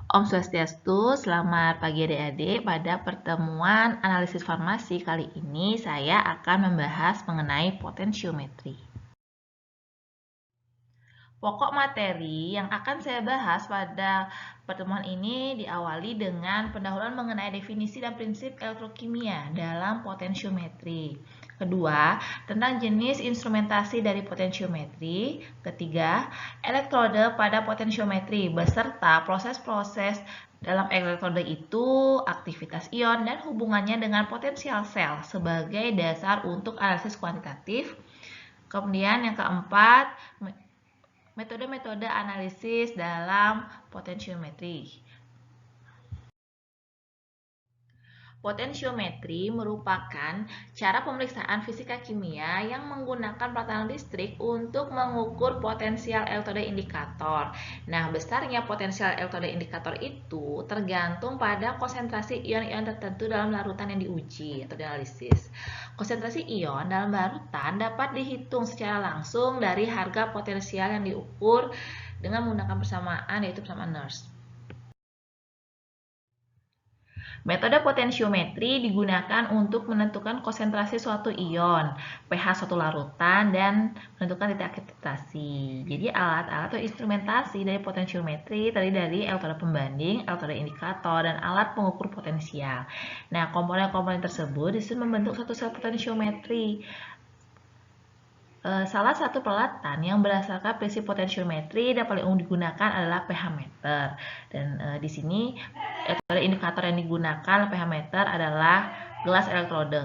Om Swastiastu, selamat pagi adik-adik. Pada pertemuan analisis farmasi kali ini saya akan membahas mengenai potensiometri. Pokok materi yang akan saya bahas pada pertemuan ini diawali dengan pendahuluan mengenai definisi dan prinsip elektrokimia dalam potensiometri. Kedua, tentang jenis instrumentasi dari potensiometri. Ketiga, elektrode pada potensiometri beserta proses-proses dalam elektrode itu, aktivitas ion, dan hubungannya dengan potensial sel sebagai dasar untuk analisis kuantitatif. Kemudian yang keempat, metode-metode analisis dalam potensiometri. Potensiometri merupakan cara pemeriksaan fisika kimia yang menggunakan perataan listrik untuk mengukur potensial elektrode indikator. Nah, besarnya potensial elektrode indikator itu tergantung pada konsentrasi ion-ion tertentu dalam larutan yang diuji atau dianalisis. Konsentrasi ion dalam larutan dapat dihitung secara langsung dari harga potensial yang diukur dengan menggunakan persamaan, yaitu persamaan Nernst. Metode potensiometri digunakan untuk menentukan konsentrasi suatu ion, pH suatu larutan, dan menentukan titik aktivitasi. Jadi alat-alat atau instrumentasi dari potensiometri terdiri dari elektroda pembanding, elektroda indikator, dan alat pengukur potensial. Nah, komponen-komponen tersebut disebut membentuk satu sel potensiometri. Salah satu peralatan yang berdasarkan prinsip potensiometri dan paling umum digunakan adalah pH meter. Dan di sini elektroda indikator yang digunakan pH meter adalah gelas elektrode.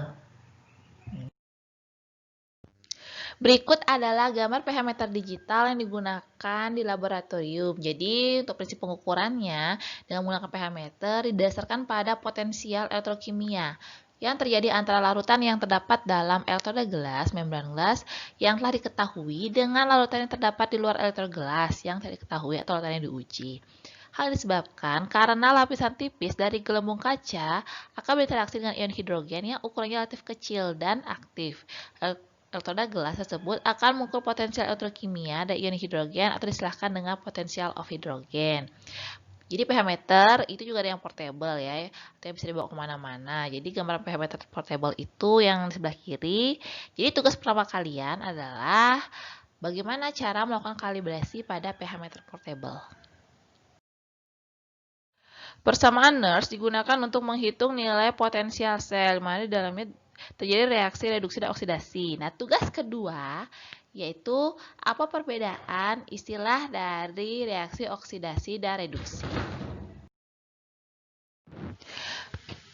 Berikut adalah gambar pH meter digital yang digunakan di laboratorium. Jadi untuk prinsip pengukurannya dengan menggunakan pH meter didasarkan pada potensial elektrokimia yang terjadi antara larutan yang terdapat dalam elektroda gelas, membran gelas, yang telah diketahui dengan larutan yang terdapat di luar elektroda gelas yang tidak diketahui atau larutan yang diuji. Hal ini disebabkan karena lapisan tipis dari gelembung kaca akan berinteraksi dengan ion hidrogen yang ukurannya relatif kecil dan aktif. Elektroda gelas tersebut akan mengukur potensial elektrokimia dari ion hidrogen atau disilahkan dengan potensial of hidrogen. Jadi pH meter itu juga ada yang portable ya, atau yang bisa dibawa kemana-mana. Jadi gambar pH meter portable itu yang di sebelah kiri. Jadi tugas pertama kalian adalah bagaimana cara melakukan kalibrasi pada pH meter portable. Persamaan Nernst digunakan untuk menghitung nilai potensial sel, mana di dalamnya terjadi reaksi reduksi dan oksidasi. Nah, tugas kedua yaitu apa perbedaan istilah dari reaksi oksidasi dan reduksi.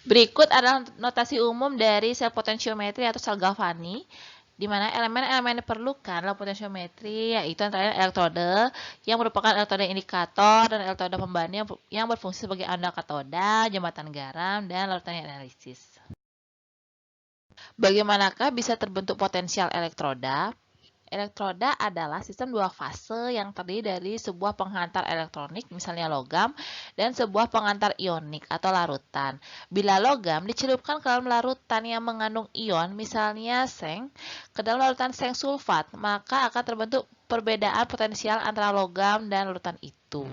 Berikut adalah notasi umum dari sel potensiometri atau sel galvani, di mana elemen-elemen yang diperlukan dalam potensiometri yaitu antara elektrode yang merupakan elektroda indikator dan elektroda pembanding yang berfungsi sebagai anoda katoda, jembatan garam, dan larutan yang analisis. Bagaimanakah bisa terbentuk potensial elektroda? Elektroda adalah sistem dua fase yang terdiri dari sebuah penghantar elektronik, misalnya logam, dan sebuah penghantar ionik atau larutan. Bila logam dicelupkan ke dalam larutan yang mengandung ion, misalnya seng, ke dalam larutan seng sulfat, maka akan terbentuk perbedaan potensial antara logam dan larutan itu.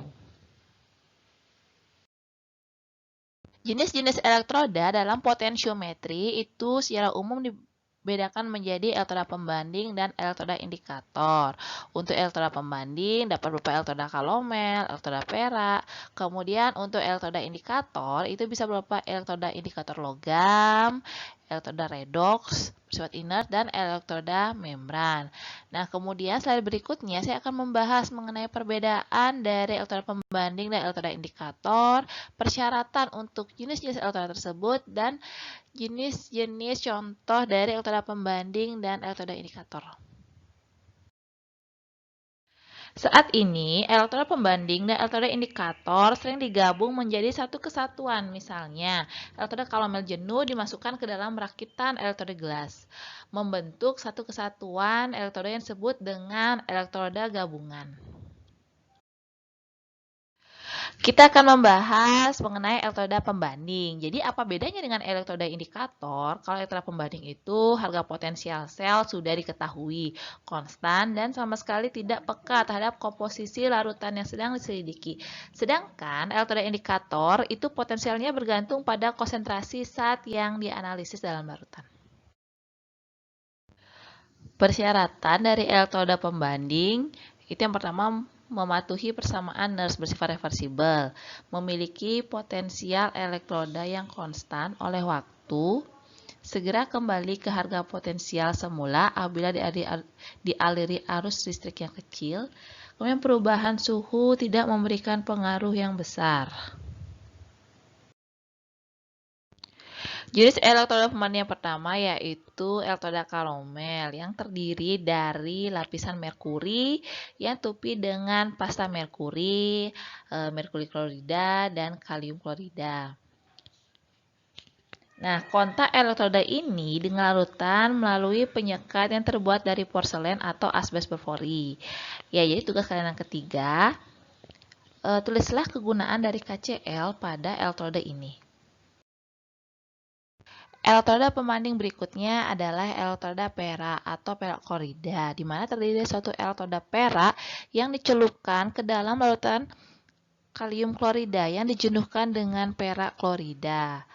Jenis-jenis elektroda dalam potensiometri itu secara umum dibedakan menjadi elektroda pembanding dan elektroda indikator. Untuk elektroda pembanding dapat berupa elektroda kalomel, elektroda perak. Kemudian untuk elektroda indikator itu bisa berupa elektroda indikator logam, elektroda redoks, bersifat inert, dan elektroda membran. Nah, kemudian slide berikutnya saya akan membahas mengenai perbedaan dari elektroda pembanding dan elektroda indikator, persyaratan untuk jenis-jenis elektroda tersebut, dan jenis-jenis contoh dari elektroda pembanding dan elektroda indikator. Saat ini, elektroda pembanding dan elektroda indikator sering digabung menjadi satu kesatuan. Misalnya, elektroda kalomel jenuh dimasukkan ke dalam rakitan elektroda gelas, membentuk satu kesatuan elektroda yang disebut dengan elektroda gabungan. Kita akan membahas mengenai elektroda pembanding. Jadi apa bedanya dengan elektroda indikator? Kalau elektroda pembanding itu harga potensial sel sudah diketahui, konstan dan sama sekali tidak peka terhadap komposisi larutan yang sedang diselidiki. Sedangkan elektroda indikator itu potensialnya bergantung pada konsentrasi zat yang dianalisis dalam larutan. Persyaratan dari elektroda pembanding itu yang pertama mematuhi persamaan Nernst bersifat reversibel, memiliki potensial elektroda yang konstan oleh waktu, segera kembali ke harga potensial semula apabila dialiri arus listrik yang kecil, kemudian perubahan suhu tidak memberikan pengaruh yang besar. Jenis elektroda pembanding yang pertama yaitu elektroda kalomel yang terdiri dari lapisan merkuri yang tupi dengan pasta merkuri, merkuri klorida, dan kalium klorida. Nah, kontak elektroda ini dengan larutan melalui penyekat yang terbuat dari porselen atau asbes perfori. Ya, jadi tugas kalian yang ketiga, tulislah kegunaan dari KCl pada elektroda ini. Elektroda pembanding berikutnya adalah elektroda perak atau perak klorida, di mana terdiri dari suatu elektroda perak yang dicelupkan ke dalam larutan kalium klorida yang dijenuhkan dengan perak klorida.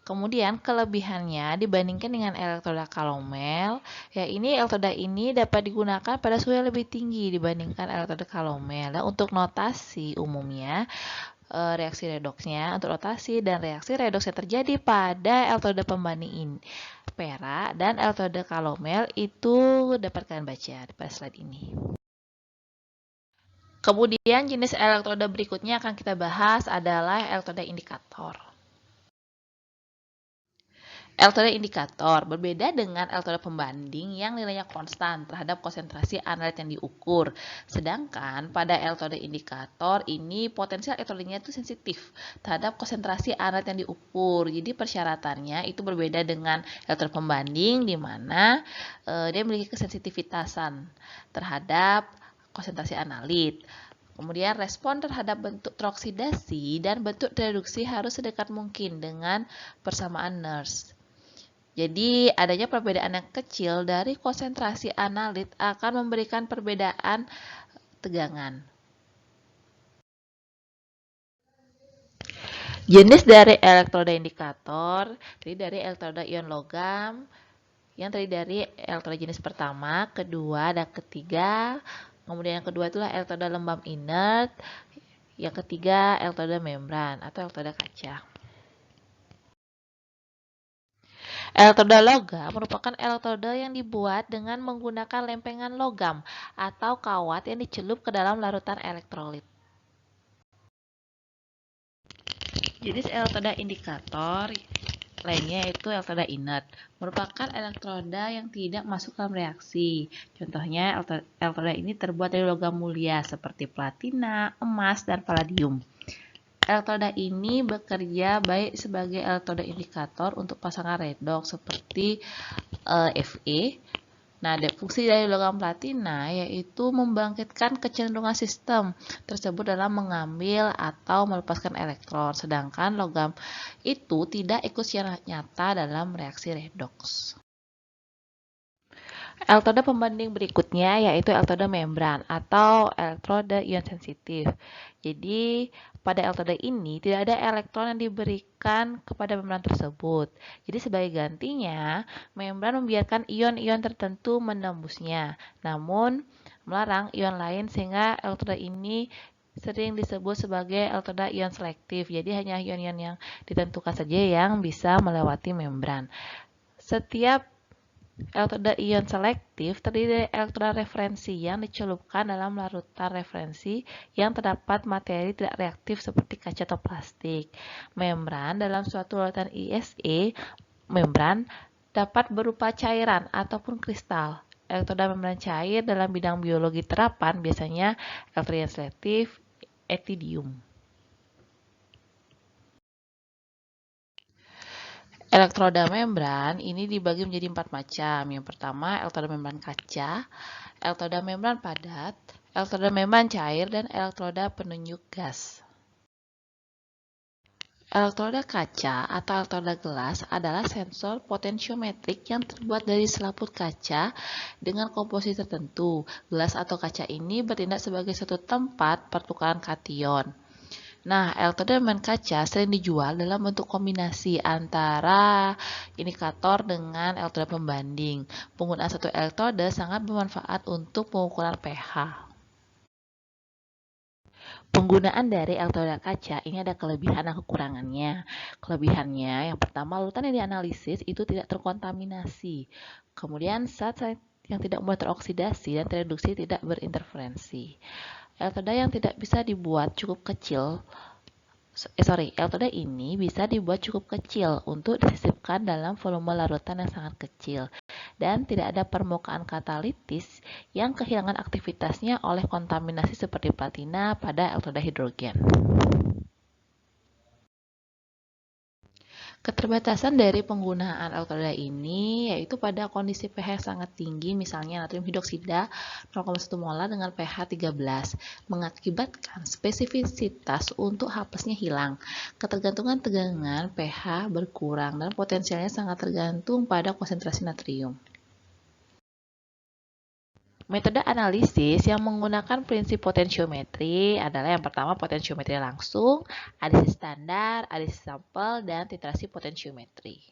Kemudian kelebihannya dibandingkan dengan elektroda kalomel, ya ini elektroda ini dapat digunakan pada suhu yang lebih tinggi dibandingkan elektroda kalomel. Dan untuk notasi umumnya, reaksi redoksnya untuk rotasi dan reaksi redoks yang terjadi pada elektroda pembanding ini perak dan elektroda kalomel itu dapat kalian baca pada slide ini. Kemudian jenis elektroda berikutnya akan kita bahas adalah elektroda indikator. Elektroda indikator berbeda dengan elektroda pembanding yang nilainya konstan terhadap konsentrasi analit yang diukur. Sedangkan pada elektroda indikator ini potensial elektrodanya itu sensitif terhadap konsentrasi analit yang diukur. Jadi persyaratannya itu berbeda dengan elektroda pembanding di mana dia memiliki kesensitivitasan terhadap konsentrasi analit. Kemudian respon terhadap bentuk teroksidasi dan bentuk reduksi harus sedekat mungkin dengan persamaan Nernst. Jadi, adanya perbedaan yang kecil dari konsentrasi analit akan memberikan perbedaan tegangan. Jenis dari elektroda indikator terdiri dari elektroda ion logam yang terdiri dari elektroda jenis pertama, kedua, dan ketiga. Kemudian yang kedua itulah elektroda lembab inert. Yang ketiga elektroda membran atau elektroda kaca. Elektroda logam merupakan elektroda yang dibuat dengan menggunakan lempengan logam atau kawat yang dicelup ke dalam larutan elektrolit. Jenis elektroda indikator lainnya yaitu elektroda inert, merupakan elektroda yang tidak masuk dalam reaksi. Contohnya, elektroda ini terbuat dari logam mulia seperti platina, emas, dan palladium. Elektroda ini bekerja baik sebagai elektroda indikator untuk pasangan redoks seperti Fe. Nah, fungsi dari logam platina yaitu membangkitkan kecenderungan sistem tersebut dalam mengambil atau melepaskan elektron, sedangkan logam itu tidak ikut secara nyata dalam reaksi redoks. Elektroda pembanding berikutnya yaitu elektroda membran atau elektroda ion sensitif. Jadi, pada elektroda ini tidak ada elektron yang diberikan kepada membran tersebut. Jadi, sebagai gantinya, membran membiarkan ion-ion tertentu menembusnya, namun melarang ion lain sehingga elektroda ini sering disebut sebagai elektroda ion selektif. Jadi, hanya ion-ion yang ditentukan saja yang bisa melewati membran. Setiap elektroda ion selektif terdiri dari elektroda referensi yang dicelupkan dalam larutan referensi yang terdapat materi tidak reaktif seperti kaca atau plastik. Membran dalam suatu larutan ISE, membran dapat berupa cairan ataupun kristal. Elektroda membran cair dalam bidang biologi terapan biasanya elektroda ion selektif, etidium. Elektroda membran ini dibagi menjadi 4 macam. Yang pertama, elektroda membran kaca, elektroda membran padat, elektroda membran cair, dan elektroda penunjuk gas. Elektroda kaca atau elektroda gelas adalah sensor potentiometrik yang terbuat dari selaput kaca dengan komposisi tertentu. Gelas atau kaca ini bertindak sebagai suatu tempat pertukaran kation. Nah, elektroda main kaca sering dijual dalam bentuk kombinasi antara indikator dengan elektroda pembanding. Penggunaan satu elektroda sangat bermanfaat untuk pengukuran pH. Penggunaan dari elektroda kaca ini ada kelebihan dan kekurangannya. Kelebihannya, yang pertama, larutan yang dianalisis itu tidak terkontaminasi. Kemudian, zat yang tidak mudah teroksidasi dan tereduksi tidak berinterferensi. Elektroda yang tidak bisa dibuat cukup kecil elektroda ini bisa dibuat cukup kecil untuk disisipkan dalam volume larutan yang sangat kecil dan tidak ada permukaan katalitis yang kehilangan aktivitasnya oleh kontaminasi seperti platina pada elektroda hidrogen. Keterbatasan dari penggunaan elektroda ini yaitu pada kondisi pH yang sangat tinggi, misalnya natrium hidroksida 0,1 molar dengan pH 13, mengakibatkan spesifisitas untuk hapesnya hilang. Ketergantungan tegangan pH berkurang dan potensialnya sangat tergantung pada konsentrasi natrium. Metode analisis yang menggunakan prinsip potentiometri adalah yang pertama potensiometri langsung, analisis standar, analisis sampel, dan titrasi potentiometri.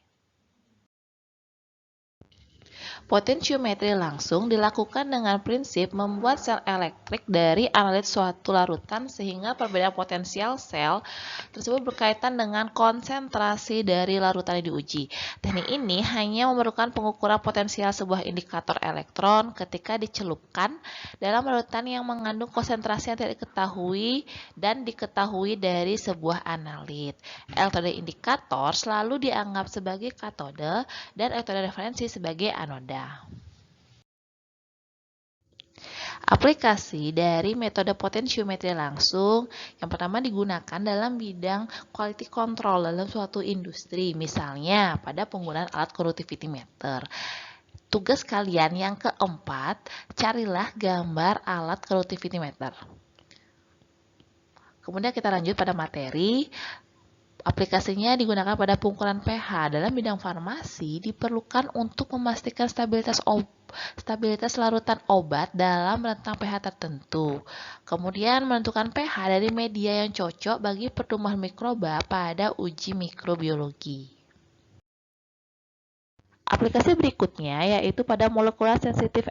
Potentiometri langsung dilakukan dengan prinsip membuat sel elektrik dari analit suatu larutan sehingga perbedaan potensial sel tersebut berkaitan dengan konsentrasi dari larutan yang diuji. Teknik ini hanya memerlukan pengukuran potensial sebuah indikator elektron ketika dicelupkan dalam larutan yang mengandung konsentrasi yang tidak diketahui dan diketahui dari sebuah analit. Elektroda indikator selalu dianggap sebagai katode dan elektroda referensi sebagai anoda. Aplikasi dari metode potentiometri langsung yang pertama digunakan dalam bidang quality control dalam suatu industri, misalnya pada penggunaan alat conductivity meter. Tugas kalian yang keempat, carilah gambar alat conductivity meter. Kemudian kita lanjut pada materi. Aplikasinya digunakan pada pengukuran pH. Dalam bidang farmasi diperlukan untuk memastikan stabilitas larutan obat dalam rentang pH tertentu. Kemudian menentukan pH dari media yang cocok bagi pertumbuhan mikroba pada uji mikrobiologi. Aplikasi berikutnya yaitu pada molekular sensitif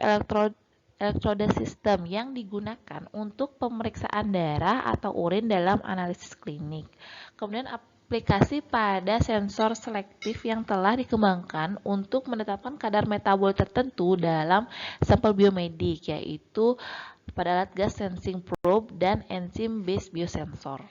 elektroda sistem yang digunakan untuk pemeriksaan darah atau urin dalam analisis klinik. Kemudian aplikasi pada sensor selektif yang telah dikembangkan untuk menetapkan kadar metabolit tertentu dalam sampel biomedik, yaitu pada alat gas sensing probe dan enzim based biosensor.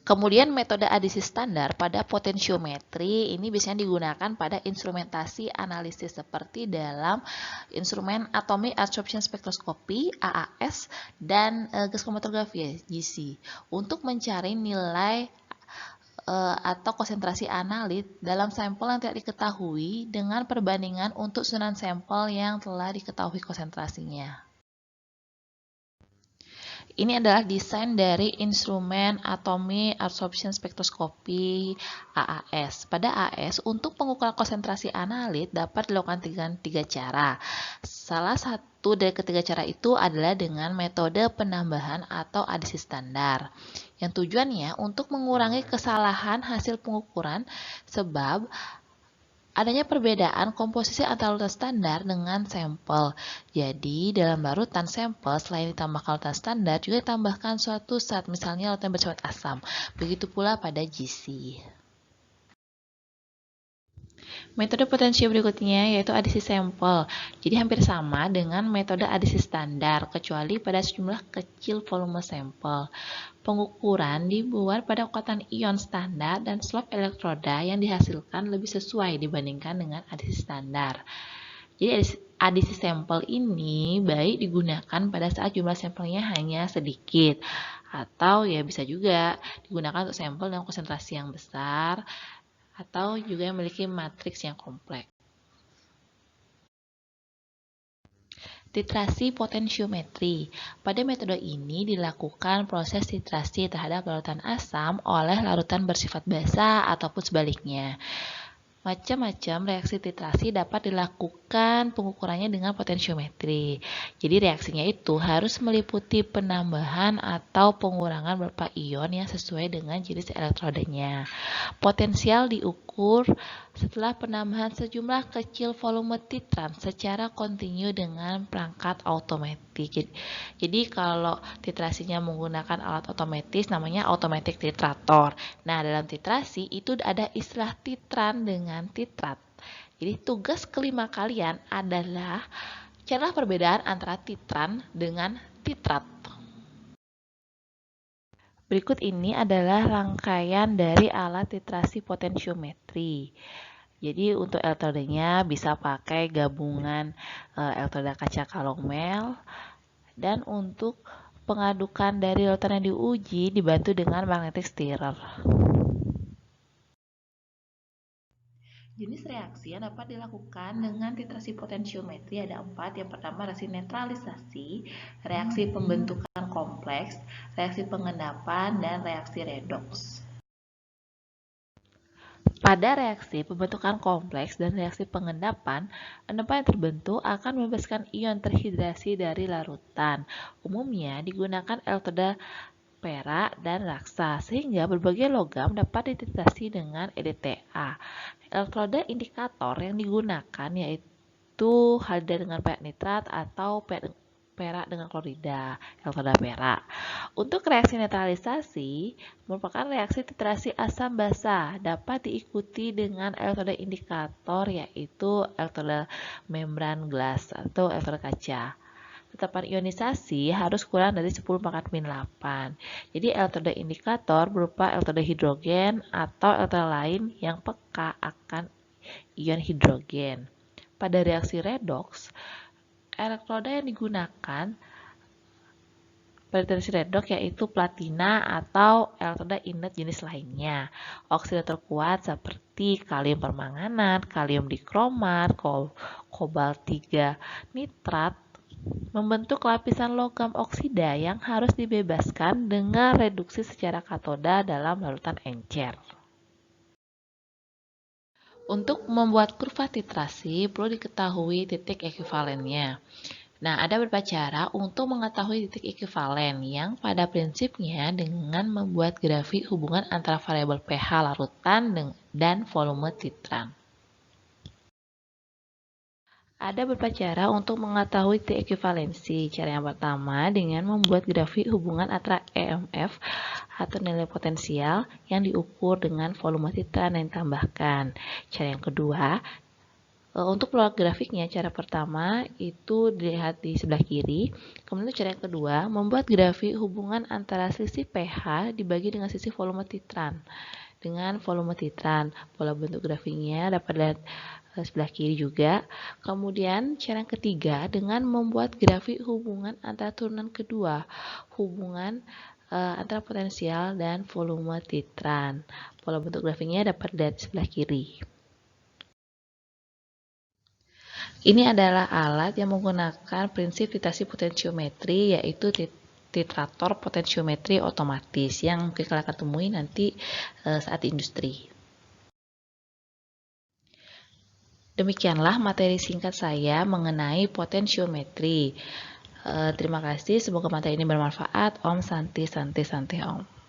Kemudian metode adisi standar pada potentiometri ini biasanya digunakan pada instrumentasi analisis seperti dalam instrumen Atomic Absorption Spectroscopy AAS dan gas kromatografi GC untuk mencari nilai atau konsentrasi analit dalam sampel yang tidak diketahui dengan perbandingan untuk susunan sampel yang telah diketahui konsentrasinya. Ini adalah desain dari instrumen Atomic Absorption Spectroscopy AAS. Pada AAS, untuk pengukuran konsentrasi analit dapat dilakukan dengan tiga cara. Salah satu dari ketiga cara itu adalah dengan metode penambahan atau adisi standar. Yang tujuannya untuk mengurangi kesalahan hasil pengukuran sebab adanya perbedaan komposisi antara larutan standar dengan sampel. Jadi, dalam larutan sampel, selain ditambahkan larutan standar, juga ditambahkan suatu zat, misalnya larutan bersifat asam. Begitu pula pada GC. Metode potensi berikutnya yaitu adisi sampel. Jadi hampir sama dengan metode adisi standar, kecuali pada sejumlah kecil volume sampel. Pengukuran dibuat pada kekuatan ion standar dan slop elektroda yang dihasilkan lebih sesuai dibandingkan dengan adisi standar. Jadi adisi sampel ini baik digunakan pada saat jumlah sampelnya hanya sedikit, atau ya bisa juga digunakan untuk sampel dengan konsentrasi yang besar, atau juga memiliki matriks yang kompleks. Titrasi potensiometri. Pada metode ini dilakukan proses titrasi terhadap larutan asam oleh larutan bersifat basa ataupun sebaliknya. Macam-macam reaksi titrasi dapat dilakukan pengukurannya dengan potensiometri. Jadi reaksinya itu harus meliputi penambahan atau pengurangan beberapa ion yang sesuai dengan jenis elektrodanya. Potensial diukur setelah penambahan sejumlah kecil volume titran secara kontinu dengan perangkat otomatis. Jadi kalau titrasinya menggunakan alat otomatis namanya automatic titrator. Nah, dalam titrasi itu ada istilah titran dengan titrat. Jadi tugas kelima kalian adalah carilah perbedaan antara titran dengan titrat. Berikut ini adalah rangkaian dari alat titrasi potensiometri. Jadi untuk elektrodenya bisa pakai gabungan elektroda kaca kalomel, dan untuk pengadukan dari larutan yang diuji dibantu dengan magnetic stirrer. Jenis reaksi yang dapat dilakukan dengan titrasi potensiometri ada 4. Yang pertama reaksi netralisasi, reaksi pembentukan kompleks, reaksi pengendapan, dan reaksi redoks. Pada reaksi pembentukan kompleks dan reaksi pengendapan, endapan yang terbentuk akan membebaskan ion terhidrasi dari larutan. Umumnya digunakan elektroda perak dan raksa, sehingga berbagai logam dapat dititrasi dengan EDTA. Elektroda indikator yang digunakan yaitu haliida dengan perak nitrat atau perak dengan klorida, elektroda perak. Untuk reaksi netralisasi merupakan reaksi titrasi asam basa, dapat diikuti dengan elektroda indikator yaitu elektroda membran gelas atau elektroda kaca. Tetapan ionisasi harus kurang dari 10 pangkat min 8. Jadi elektroda indikator berupa elektroda hidrogen atau elektroda lain yang peka akan ion hidrogen. Pada reaksi redoks, elektroda yang digunakan pada reaksi redoks yaitu platina atau elektroda inert jenis lainnya. Oksida terkuat seperti kalium permanganat, kalium dikromat, kobalt 3 nitrat membentuk lapisan logam oksida yang harus dibebaskan dengan reduksi secara katoda dalam larutan encer. Untuk membuat kurva titrasi perlu diketahui titik ekuivalennya. Nah, ada beberapa cara untuk mengetahui titik ekuivalen yang pada prinsipnya dengan membuat grafik hubungan antara variabel pH larutan dan volume titran. Ada beberapa cara untuk mengetahui titik ekuivalensi. Cara yang pertama dengan membuat grafik hubungan antara EMF atau nilai potensial yang diukur dengan volume titran yang ditambahkan. Cara yang kedua, untuk plot grafiknya, cara pertama itu dilihat di sebelah kiri. Kemudian cara yang kedua, membuat grafik hubungan antara selisih pH dibagi dengan selisih volume titran. Dengan volume titran, pola bentuk grafiknya dapat dilihat sebelah kiri juga. Kemudian cara yang ketiga dengan membuat grafik hubungan antara turunan kedua, hubungan antara potensial dan volume titran. Pola bentuk grafiknya dapat dilihat sebelah kiri. Ini adalah alat yang menggunakan prinsip titrasi potensiometri yaitu titrator potensiometri otomatis yang mungkin kalian akan temui nanti saat industri. Demikianlah materi singkat saya mengenai potensiometri. Terima kasih, semoga materi ini bermanfaat. Om Santi Santi Santi Om.